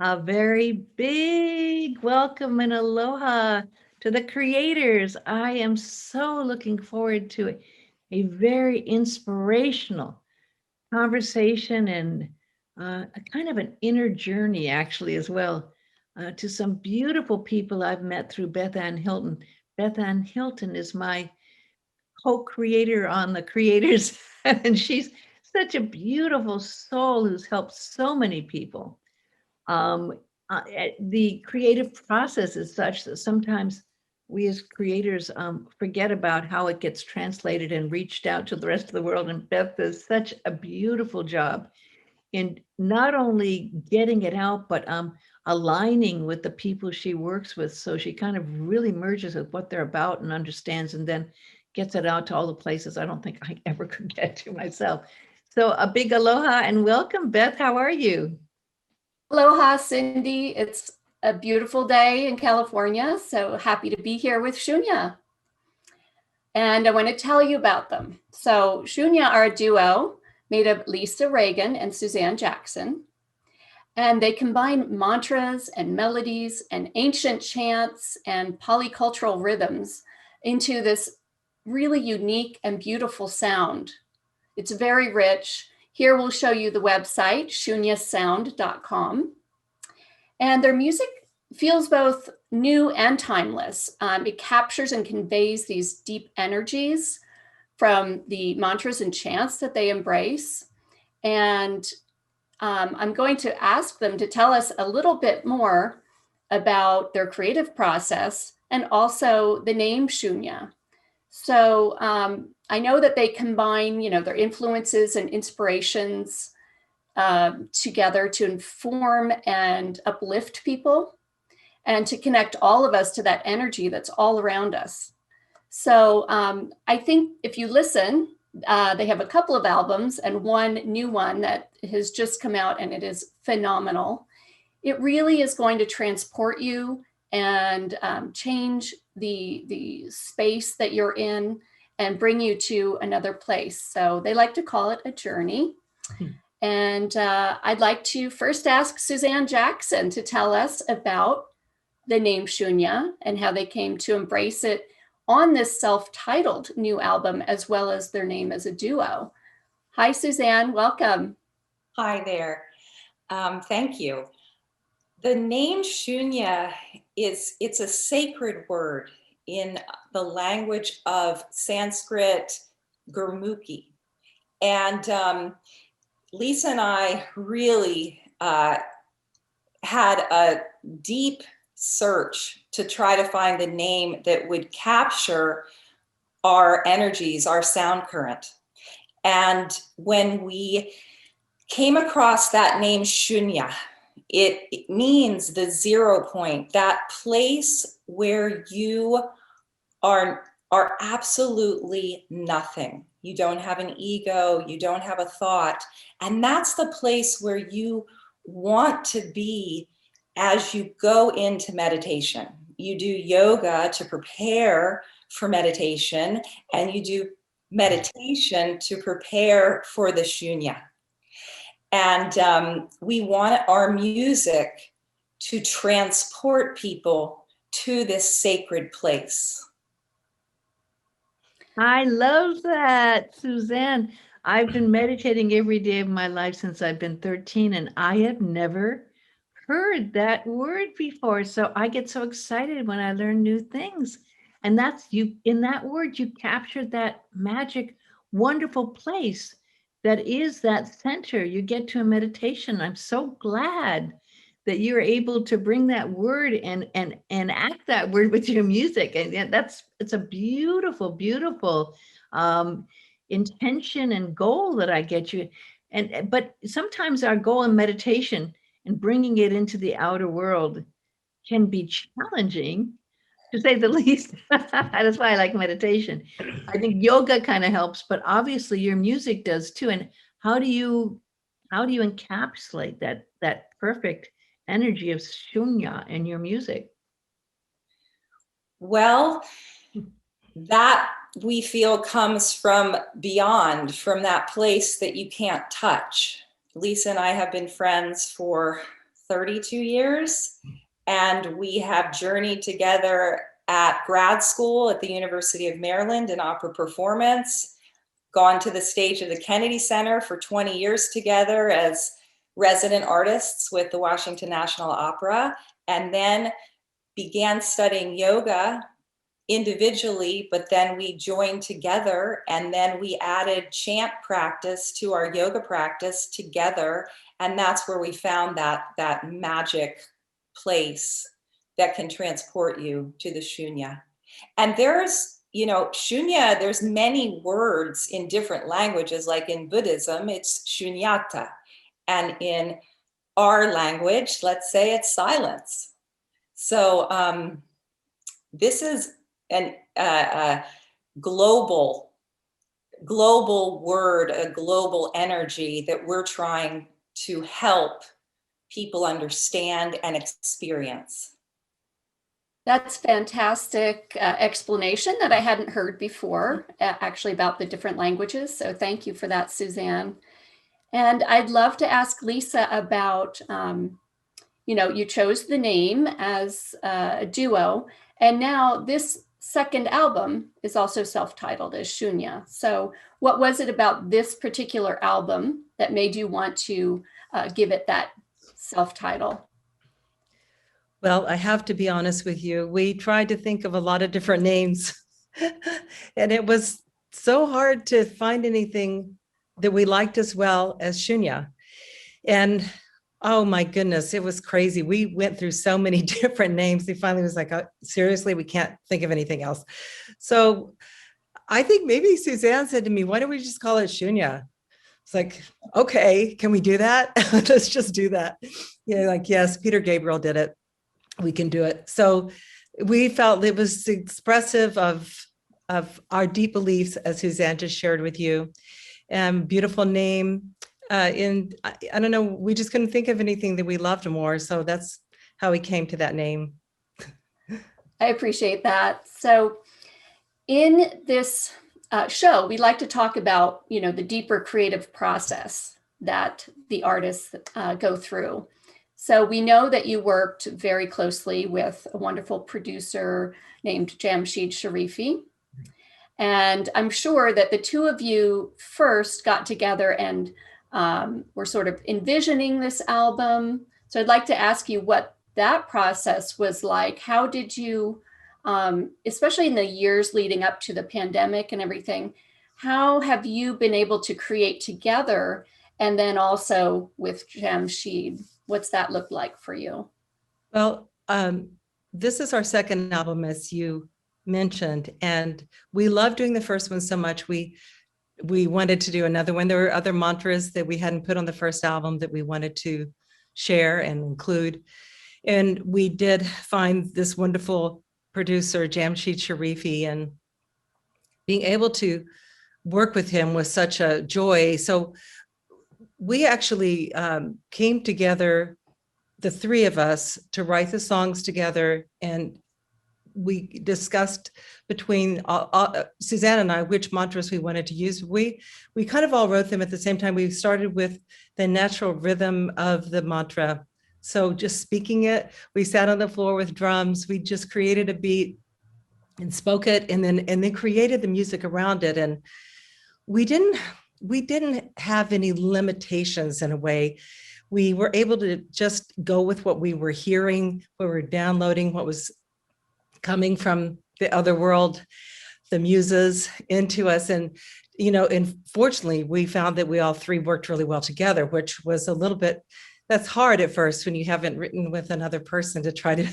A very big welcome and aloha to the creators. I am so looking forward to a very inspirational conversation and a kind of an inner journey, actually, as well, to some beautiful people I've met through Beth Ann Hilton. Beth Ann Hilton is my co-creator on the creators, and she's such a beautiful soul who's helped so many people. Um, the creative process is such that sometimes we as creators forget about how it gets translated and reached out to the rest of the world. And Beth does such a beautiful job in not only getting it out, but aligning with the people she works with. So she kind of really merges with what they're about and understands, and then gets it out to all the places I don't think I ever could get to myself. So a big aloha and welcome, Beth. How are you? Aloha, Cindy. It's a beautiful day in California, so happy to be here with Shunia. And I want to tell you about them. So, Shunia are a duo made of Lisa Reagan and Suzanne Jackson. And they combine mantras and melodies and ancient chants and polycultural rhythms into this really unique and beautiful sound. It's very rich. Here we'll show you the website, shunyasound.com. And their music feels both new and timeless. It captures and conveys these deep energies from the mantras and chants that they embrace. And I'm going to ask them to tell us a little bit more about their creative process and also the name Shunya. So I know that they combine, their influences and inspirations together to inform and uplift people and to connect all of us to that energy that's all around us. So I think if you listen, they have a couple of albums and one new one that has just come out, and it is phenomenal. It really is going to transport you and change the space that you're in and bring you to another place. So they like to call it a journey. And I'd like to first ask Suzanne Jackson to tell us about the name Shunya and how they came to embrace it on this self-titled new album, as well as their name as a duo. Hi, Suzanne, welcome. Hi there. Thank you. The name Shunya it's a sacred word in the language of Sanskrit Gurmukhi. And Lisa and I really had a deep search to try to find the name that would capture our energies, our sound current. And when we came across that name Shunya, it means the 0 point, that place where you are absolutely nothing. You don't have an ego, you don't have a thought. And that's the place where you want to be as you go into meditation. You do yoga to prepare for meditation, and you do meditation to prepare for the Shunya. And we want our music to transport people to this sacred place. I love that, Suzanne. I've been meditating every day of my life since I've been 13, and I have never heard that word before. So I get so excited when I learn new things. And that's you, in that word, you captured that magic, wonderful place that is that center. You get to a meditation. I'm so glad that you're able to bring that word and act that word with your music. And that's it's a beautiful, beautiful intention and goal that I get you. And but sometimes our goal in meditation and bringing it into the outer world can be challenging, to say the least. That's why I like meditation. I think yoga kind of helps, but obviously your music does too. And how do you how do you encapsulate that perfect energy of shunya in your music? Well, that we feel comes from beyond, from that place that you can't touch. Lisa and I have been friends for 32 years. And we have journeyed together at grad school at the University of Maryland in opera performance, gone to the stage of the Kennedy Center for 20 years together as resident artists with the Washington National Opera, and then began studying yoga individually, but then we joined together, and then we added chant practice to our yoga practice together. And that's where we found that magic place that can transport you to the Shunya. And there's, Shunya, there's many words in different languages, like in Buddhism, it's shunyata. And in our language, let's say it's silence. So this is a global word, a global energy that we're trying to help people understand and experience. That's fantastic explanation that I hadn't heard before, actually, about the different languages. So thank you for that, Suzanne. And I'd love to ask Lisa about, you chose the name as a duo, and now this second album is also self-titled as Shunya. So what was it about this particular album that made you want to give it that self-title? Well, I have to be honest with you. We tried to think of a lot of different names, and it was so hard to find anything that we liked as well as Shunya. And oh my goodness, it was crazy. We went through so many different names. He finally was like, seriously, we can't think of anything else. So I think maybe Suzanne said to me, why don't we just call it Shunya? It's like, okay, can we do that? Let's just do that. Like, yes, Peter Gabriel did it. We can do it. So we felt it was expressive of our deep beliefs, as Suzanne just shared with you. Beautiful name. And I don't know, we just couldn't think of anything that we loved more. So that's how we came to that name. I appreciate that. So in this show, we like to talk about, the deeper creative process that the artists go through. So we know that you worked very closely with a wonderful producer named Jamshid Sharifi. And I'm sure that the two of you first got together and were sort of envisioning this album. So I'd like to ask you what that process was like. How did you, especially in the years leading up to the pandemic and everything, how have you been able to create together? And then also with Jamshid, what's that look like for you? Well, this is our second album, as you mentioned, and we loved doing the first one so much. We wanted to do another one. There were other mantras that we hadn't put on the first album that we wanted to share and include. And we did find this wonderful producer, Jamshid Sharifi, and being able to work with him was such a joy. So we actually came together, the three of us, to write the songs together, and we discussed between Suzanne and I which mantras we wanted to use. We kind of all wrote them at the same time. We started with the natural rhythm of the mantra. So just speaking it, we sat on the floor with drums. We just created a beat and spoke it, and then created the music around it. And we didn't have any limitations in a way. We were able to just go with what we were hearing, what we were downloading, what was coming from the other world, the muses into us. And, and fortunately, we found that we all three worked really well together, which was a little bit, that's hard at first when you haven't written with another person to try to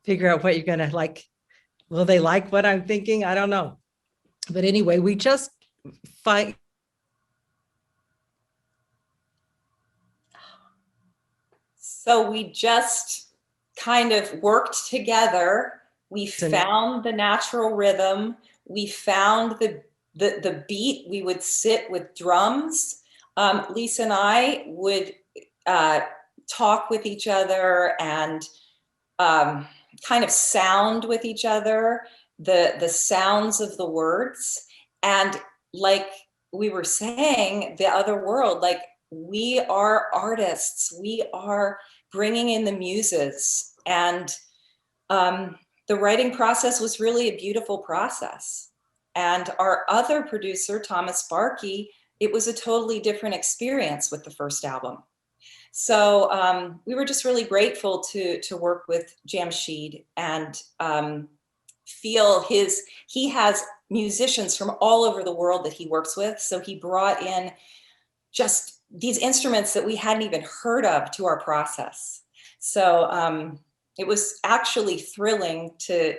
figure out what you're going to like. Will they like what I'm thinking? I don't know. But anyway, we just fight. So we just kind of worked together. We found the natural rhythm. We found the beat. We would sit with drums. Lisa and I would talk with each other and kind of sound with each other the sounds of the words. And like we were saying, the other world, like we are artists. We are bringing in the muses. And the writing process was really a beautiful process. And our other producer, Thomas Barkey, it was a totally different experience with the first album. So we were just really grateful to work with Jamshid and feel he has musicians from all over the world that he works with. So he brought in just these instruments that we hadn't even heard of to our process. So it was actually thrilling to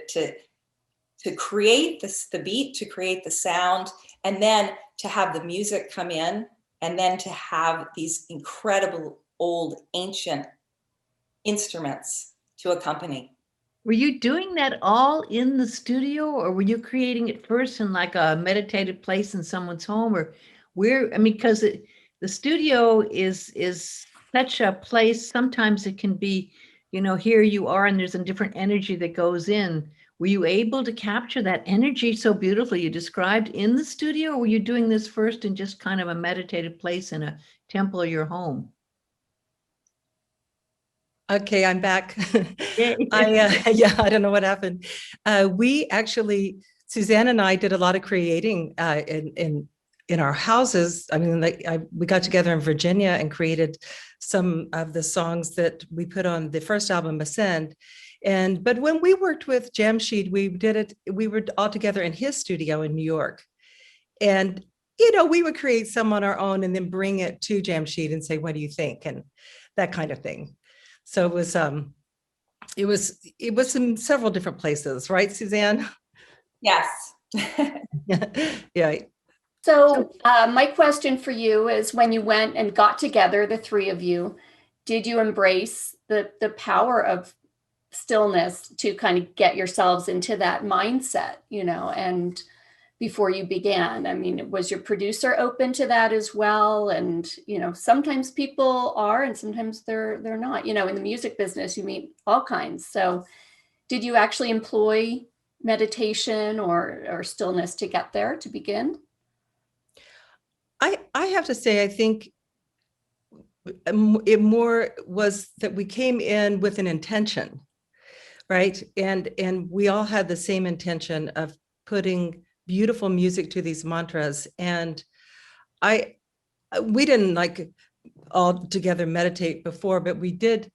create the beat, to create the sound, and then to have the music come in, and then to have these incredible old ancient instruments to accompany. Were you doing that all in the studio, or were you creating it first in like a meditative place in someone's home, or where? I mean, because the studio is such a place. Sometimes it can be, here you are, and there's a different energy that goes in. Were you able to capture that energy so beautifully you described in the studio, or were you doing this first in just kind of a meditative place in a temple or your home? Okay, I'm back. Yay. I don't know what happened. We actually, Suzanne and I did a lot of creating in our houses. I mean, we got together in Virginia and created some of the songs that we put on the first album, Ascend. But when we worked with Jamshid, we were all together in his studio in New York. And, we would create some on our own and then bring it to Jamshid and say, what do you think? And that kind of thing. So it was in several different places, right, Suzanne? Yes. Yeah. So my question for you is, when you went and got together, the three of you, did you embrace the power of stillness to kind of get yourselves into that mindset, and before you began? I mean, was your producer open to that as well? And, sometimes people are, and sometimes they're not, in the music business, you meet all kinds. So did you actually employ meditation or stillness to get there to begin? I have to say, I think it more was that we came in with an intention, right? And we all had the same intention of putting beautiful music to these mantras. And we didn't like all together meditate before, but we did,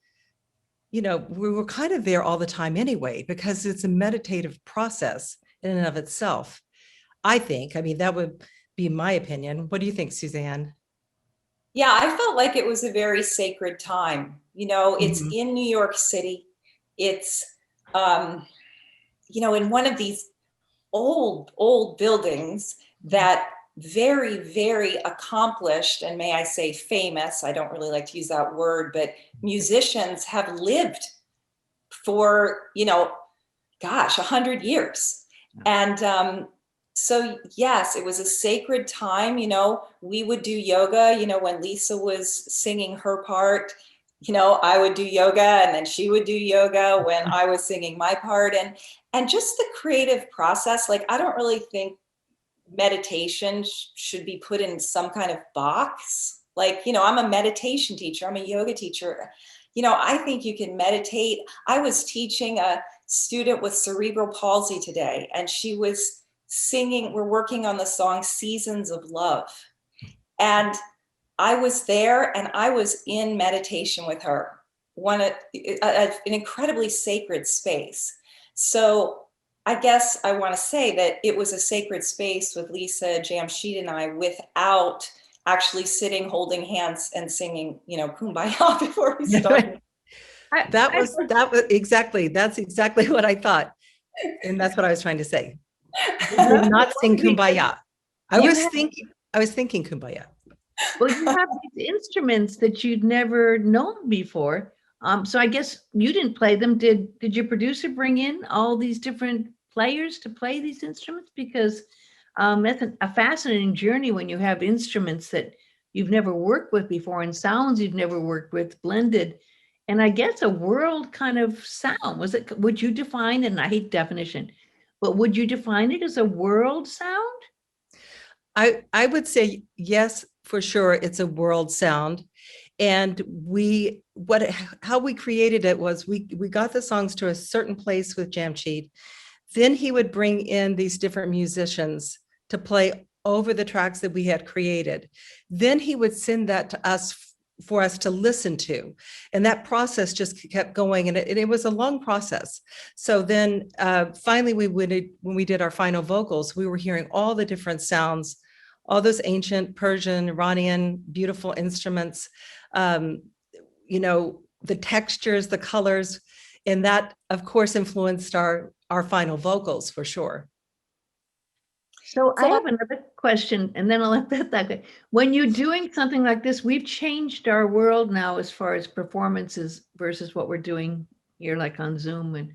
we were kind of there all the time anyway, because it's a meditative process in and of itself. I think, that would be my opinion. What do you think, Suzanne? Yeah, I felt like it was a very sacred time. It's in New York City. It's, in one of these old buildings that very, very accomplished, and may I say famous, I don't really like to use that word, but musicians have lived for, 100 years. And so yes, it was a sacred time. We would do yoga, when Lisa was singing her part, I would do yoga, and then she would do yoga when I was singing my part. And just the creative process, like, I don't really think meditation should be put in some kind of box. Like, I'm a meditation teacher, I'm a yoga teacher. I think you can meditate. I was teaching a student with cerebral palsy today, and she was singing, we're working on the song Seasons of Love. And I was there and I was in meditation with her, an incredibly sacred space. So I guess I want to say that it was a sacred space with Lisa, Jamshid, and I, without actually sitting, holding hands and singing, Kumbaya before we started. That's exactly what I thought. And that's what I was trying to say. Did not sing Kumbaya. I was thinking Kumbaya. Well, you have these instruments that you'd never known before. So I guess you didn't play them. Did your producer bring in all these different players to play these instruments? Because that's a fascinating journey when you have instruments that you've never worked with before and sounds you've never worked with blended. And I guess a world kind of sound. Would you define it? And I hate definition, but would you define it as a world sound? I would say yes, for sure. It's a world sound. And how we created it was we got the songs to a certain place with Jamshed. Then he would bring in these different musicians to play over the tracks that we had created. Then he would send that to us for us to listen to. And that process just kept going. And it was a long process. So then finally when we did our final vocals, we were hearing all the different sounds, all those ancient Persian, Iranian, beautiful instruments, the textures, the colors, and that of course influenced our final vocals for sure. So I have another question, and then I'll let Beth that go. When you're doing something like this, we've changed our world now as far as performances versus what we're doing here, like on Zoom and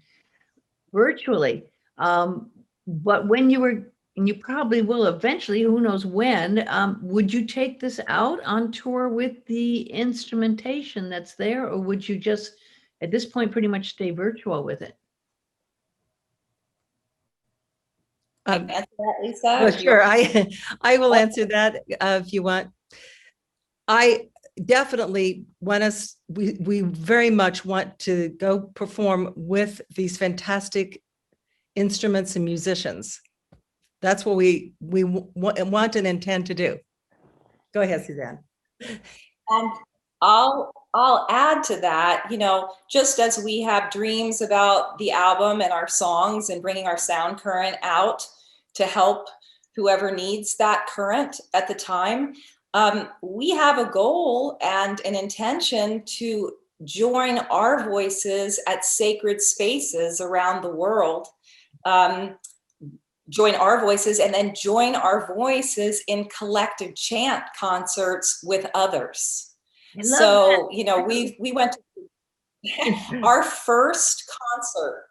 virtually. But when you were, and you probably will eventually, who knows when, would you take this out on tour with the instrumentation that's there, or would you just, at this point, pretty much stay virtual with it? Answer that, Lisa? Oh, sure. I will answer that if you want. I definitely we very much want to go perform with these fantastic instruments and musicians. That's what we want and intend to do. Go ahead, Suzanne. And I'll add to that, just as we have dreams about the album and our songs and bringing our sound current out to help whoever needs that current at the time, we have a goal and an intention to join our voices at sacred spaces around the world. Join our voices and then join our voices in collective chant concerts with others. So, we went to our first concert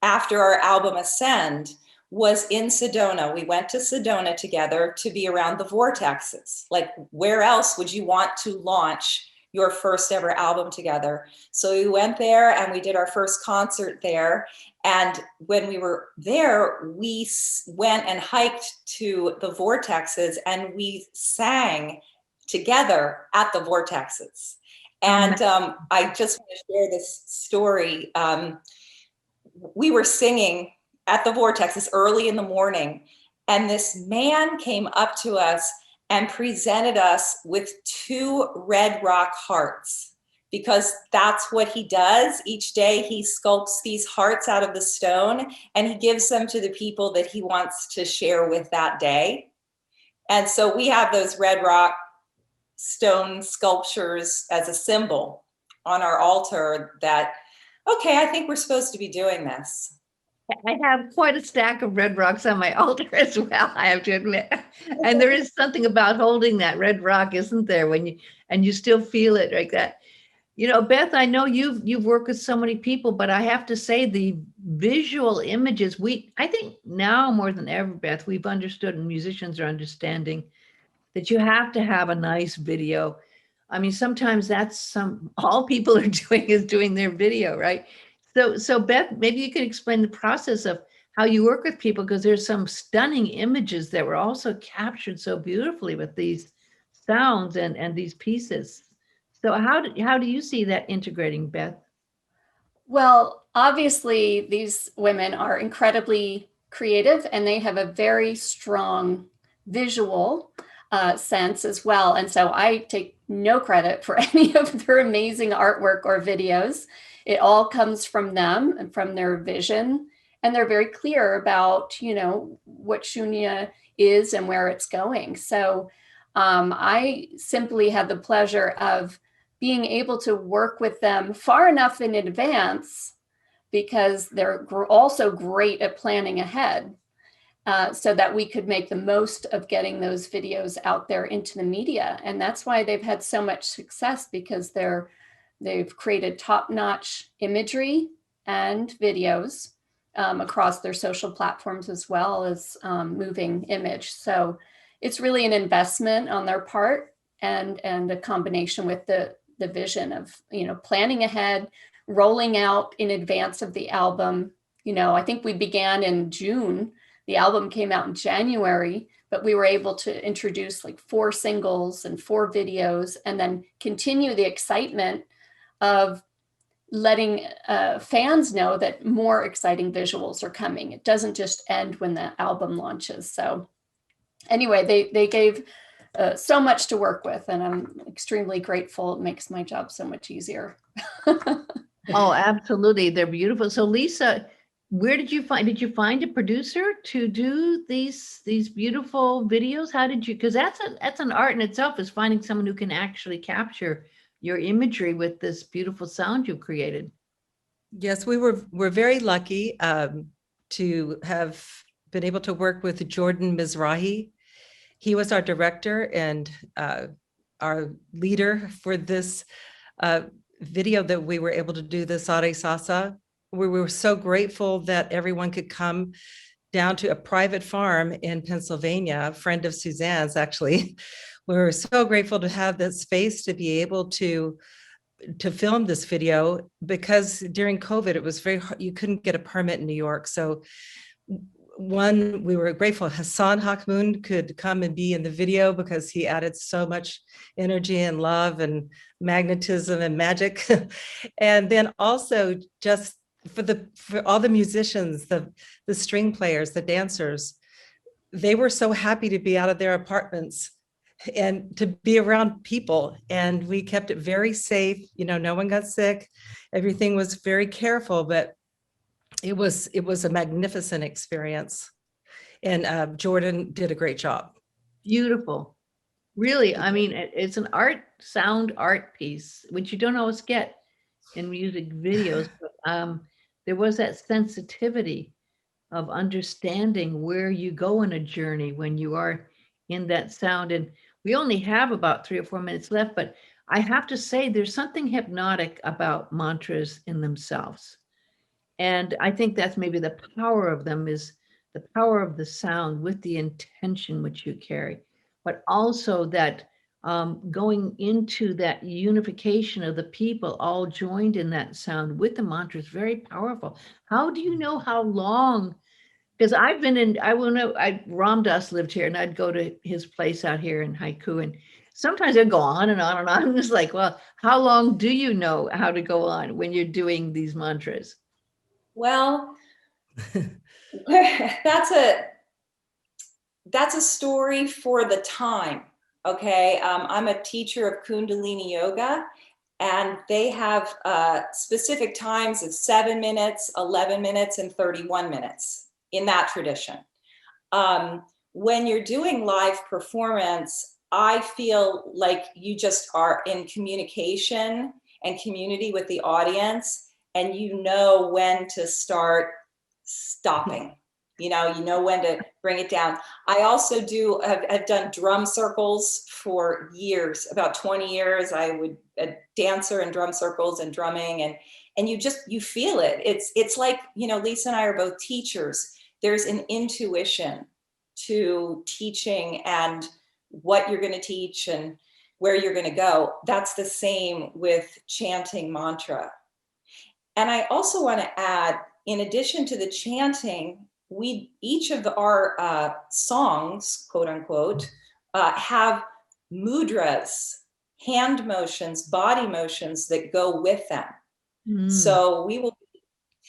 after our album Ascend was in Sedona. We went to Sedona together to be around the vortexes. Like, where else would you want to launch your first ever album together? So we went there and we did our first concert there. And when we were there, we went and hiked to the vortexes and we sang together at the vortexes. And I just want to share this story. We were singing at the vortexes early in the morning, and this man came up to us and presented us with 2 red rock hearts, because that's what he does. Each day he sculpts these hearts out of the stone and he gives them to the people that he wants to share with that day. And so we have those red rock stone sculptures as a symbol on our altar that, okay, I think we're supposed to be doing this. I have quite a stack of red rocks on my altar as well, I have to admit. And there is something about holding that red rock, isn't there, when you still feel it like that. Beth, I know you've worked with so many people, but I have to say the visual images, I think now more than ever, Beth, we've understood, and musicians are understanding, that you have to have a nice video. I mean, sometimes that's all people are doing is doing their video, right? So Beth, maybe you could explain the process of how you work with people, because there's some stunning images that were also captured so beautifully with these sounds and these pieces. So how do you see that integrating, Beth? Well, obviously these women are incredibly creative and they have a very strong visual sense as well. And so I take no credit for any of their amazing artwork or videos. It all comes from them and from their vision. And they're very clear about, what Shunia is and where it's going. So I simply had the pleasure of being able to work with them far enough in advance, because they're also great at planning ahead, so that we could make the most of getting those videos out there into the media. And that's why they've had so much success, because they've created top-notch imagery and videos across their social platforms, as well as moving image. So it's really an investment on their part, and a combination with the vision of, planning ahead, rolling out in advance of the album. I think we began in June. The album came out in January, but we were able to introduce like 4 singles and 4 videos, and then continue the excitement of letting fans know that more exciting visuals are coming. It doesn't just end when the album launches. So anyway, they gave so much to work with, and I'm extremely grateful. It makes my job so much easier. Oh, absolutely. They're beautiful. So Lisa, where did you find a producer to do these beautiful videos? How did you, because that's an art in itself, is finding someone who can actually capture your imagery with this beautiful sound you've created. Yes, we're very lucky to have been able to work with Jordan Mizrahi. He was our director and our leader for this video that we were able to do, the Sare Sasa. We were so grateful that everyone could come down to a private farm in Pennsylvania, a friend of Suzanne's actually. We were so grateful to have that space to be able to film this video, because during COVID, it was very hard. You couldn't get a permit in New York. So we were grateful Hassan Hakmoun could come and be in the video, because he added so much energy and love and magnetism and magic. And then also just for all the musicians, the string players, the dancers, they were so happy to be out of their apartments and to be around people. And we kept it very safe. No one got sick. Everything was very careful, but it was a magnificent experience. And Jordan did a great job. Beautiful. Really, I mean, it's an sound art piece, which you don't always get in music videos. But there was that sensitivity of understanding where you go in a journey when you are in that sound. And we only have about 3 or 4 minutes left, but I have to say there's something hypnotic about mantras in themselves. And I think that's maybe the power of them, is the power of the sound with the intention which you carry, but also that going into that unification of the people all joined in that sound with the mantra is very powerful. How do you know how long? Because Ram Dass lived here, and I'd go to his place out here in Haiku, and sometimes I'd go on and on and on. I'm just like, well, how long do you know how to go on when you're doing these mantras? Well, that's a story for the time. Okay. I'm a teacher of Kundalini yoga, and they have specific times of 7 minutes, 11 minutes, and 31 minutes in that tradition. When you're doing live performance, I feel like you just are in communication and community with the audience, and you know when to start stopping. You know when to bring it down. I also I've done drum circles for years, about 20 years. I would a dancer in drum circles and drumming, and you feel it. It's like, Lisa and I are both teachers. There's an intuition to teaching and what you're going to teach and where you're going to go. That's the same with chanting mantra. And I also want to add, in addition to the chanting, each of our songs, quote unquote, have mudras, hand motions, body motions that go with them. So we will be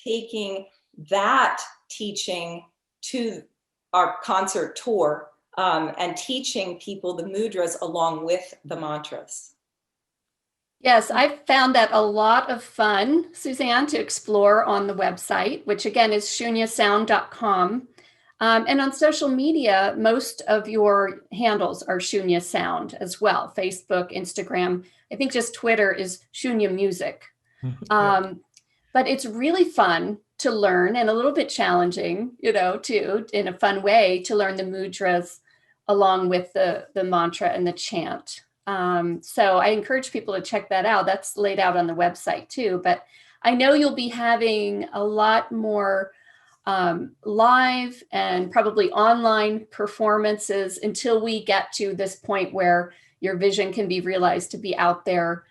taking that teaching to our concert tour and teaching people the mudras along with the mantras. Yes, I found that a lot of fun, Suzanne, to explore on the website, which again is shuniasound.com. And on social media, most of your handles are Shunia Sound as well. Facebook, Instagram, I think just Twitter is Shunia Music. But it's really fun to learn, and a little bit challenging, too, in a fun way, to learn the mudras along with the mantra and the chant. So I encourage people to check that out. That's laid out on the website too, but I know you'll be having a lot more live and probably online performances until we get to this point where your vision can be realized to be out there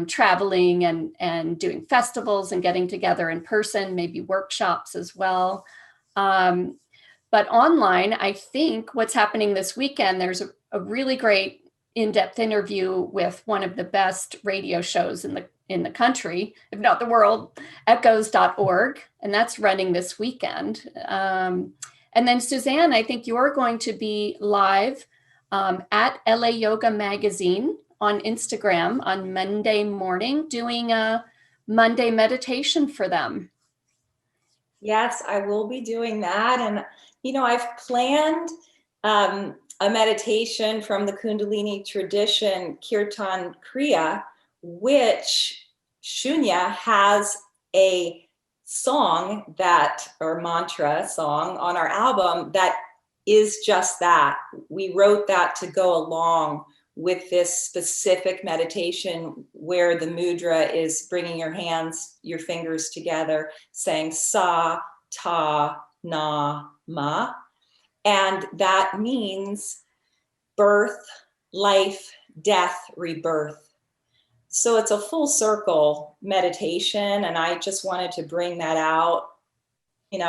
traveling and doing festivals and getting together in person, maybe workshops as well. But But online, I think what's happening this weekend, there's a really great in-depth interview with one of the best radio shows in the country, if not the world, echoes.org, and that's running this weekend. And then Suzanne, I think you're going to be live at LA Yoga Magazine on Instagram on Monday morning, doing a Monday meditation for them. Yes, I will be doing that. And, I've planned a meditation from the Kundalini tradition, Kirtan Kriya, which Shunia has a song or mantra song on our album that is just that. We wrote that to go along with this specific meditation where the mudra is bringing your fingers together, saying sa, ta, na, ma. And that means birth, life, death, rebirth. So it's a full circle meditation. And I just wanted to bring that out, in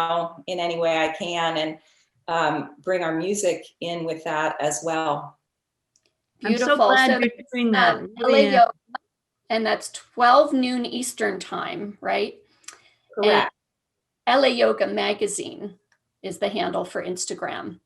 any way I can, and bring our music in with that as well. Beautiful. I'm so glad So you're doing that. LA Really, Yoga, and that's 12 noon Eastern time, right? Correct. And LA Yoga Magazine is the handle for Instagram.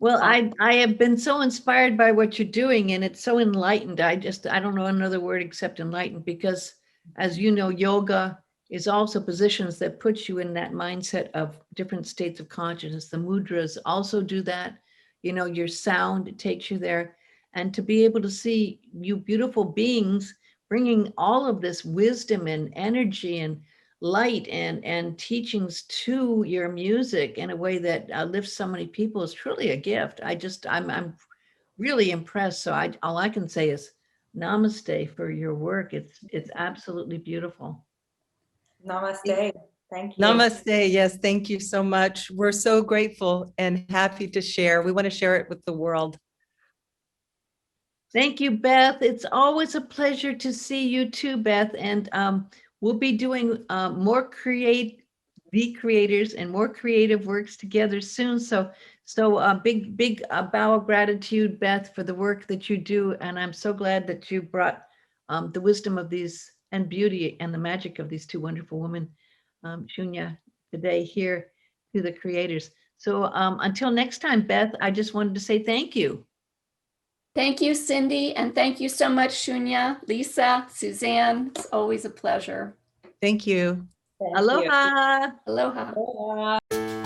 well, I have been so inspired by what you're doing, and it's so enlightened. I don't know another word except enlightened, because as you know, yoga is also positions that put you in that mindset of different states of consciousness. The mudras also do that. Your sound takes you there. And to be able to see you beautiful beings bringing all of this wisdom and energy and light and teachings to your music in a way that lifts so many people is truly a gift. I'm really impressed. So all I can say is namaste for your work. It's absolutely beautiful. Namaste. Thank you. Namaste. Yes, thank you so much. We're so grateful and happy to share. We want to share it with the world. Thank you, Beth. It's always a pleasure to see you too, Beth. And we'll be doing more the creators and more creative works together soon. So big bow of gratitude, Beth, for the work that you do. And I'm so glad that you brought the wisdom of these and beauty and the magic of these two wonderful women, Shunia, today here to the creators. So until next time, Beth, I just wanted to say thank you. Thank you, Cindy. And thank you so much, Shunia, Lisa, Suzanne. It's always a pleasure. Thank you. Thank you. Aloha. Aloha. Aloha.